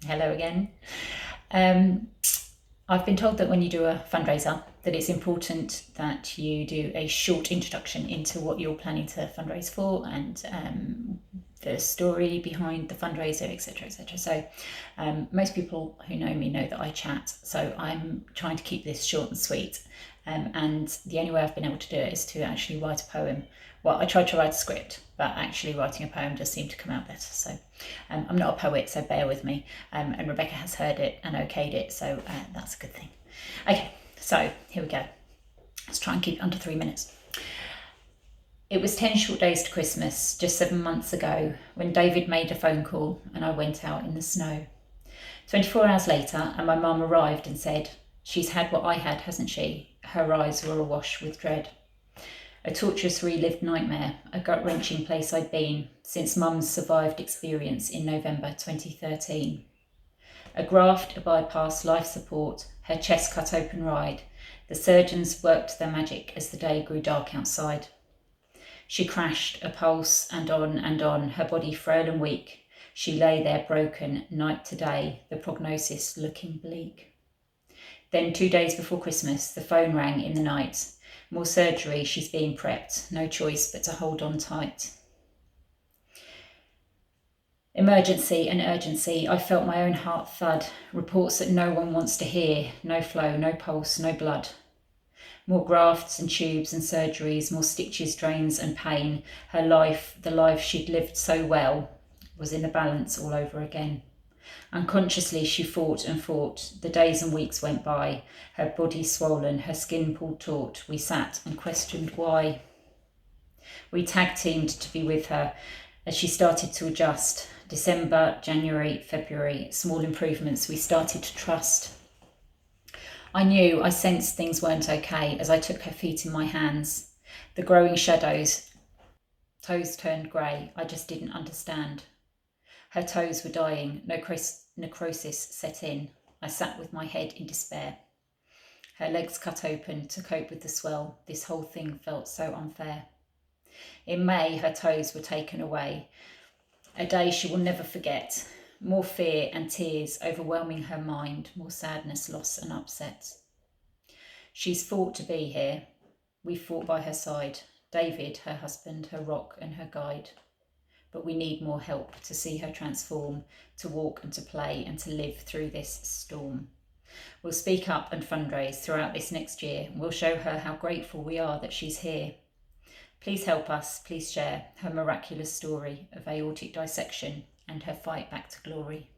Hello again. Um, I've been told that when you do a fundraiser, that it's important that you do a short introduction into what you're planning to fundraise for and the story behind the fundraiser, etc., etc. So most people who know me know that I chat, so I'm trying to keep this short and sweet. And the only way I've been able to do it is to actually write a poem. Well, I tried to write a script, but actually writing a poem just seemed to come out better. So I'm not a poet, so bear with me. And Rebecca has heard it and okayed it, so that's a good thing. Okay, so here we go. Let's try and keep it under 3 minutes. It was 10 short days to Christmas, just 7 months ago, when David made a phone call and I went out in the snow. 24 hours later, and my mum arrived and said, "She's had what I had, hasn't she?" Her eyes were awash with dread. A torturous relived nightmare, a gut-wrenching place I'd been since Mum's survived experience in November 2013. A graft, a bypass, life support, her chest cut open wide. The surgeons worked their magic as the day grew dark outside. She crashed, a pulse, and on, her body frail and weak. She lay there broken, night to day, the prognosis looking bleak. Then 2 days before Christmas, the phone rang in the night. More surgery, she's being prepped, no choice but to hold on tight. Emergency and urgency, I felt my own heart thud. Reports that no one wants to hear, no flow, no pulse, no blood. More grafts and tubes and surgeries, more stitches, drains and pain. Her life, the life she'd lived so well, was in the balance all over again. Unconsciously she fought and fought. The days and weeks went by, her body swollen, her skin pulled taut. We sat and questioned why. We tag-teamed to be with her as she started to adjust. December, January, February, small improvements, we started to trust. I sensed things weren't okay as I took her feet in my hands. The growing shadows, toes turned grey, I just didn't understand. Her toes were dying, necrosis set in. I sat with my head in despair. Her legs cut open to cope with the swell. This whole thing felt so unfair. In May, her toes were taken away. A day she will never forget. More fear and tears overwhelming her mind, more sadness, loss and upset. She's fought to be here. We fought by her side. David, her husband, her rock and her guide. But we need more help to see her transform, to walk and to play and to live through this storm. We'll speak up and fundraise throughout this next year. We'll show her how grateful we are that she's here. Please help us, please share her miraculous story of aortic dissection and her fight back to glory.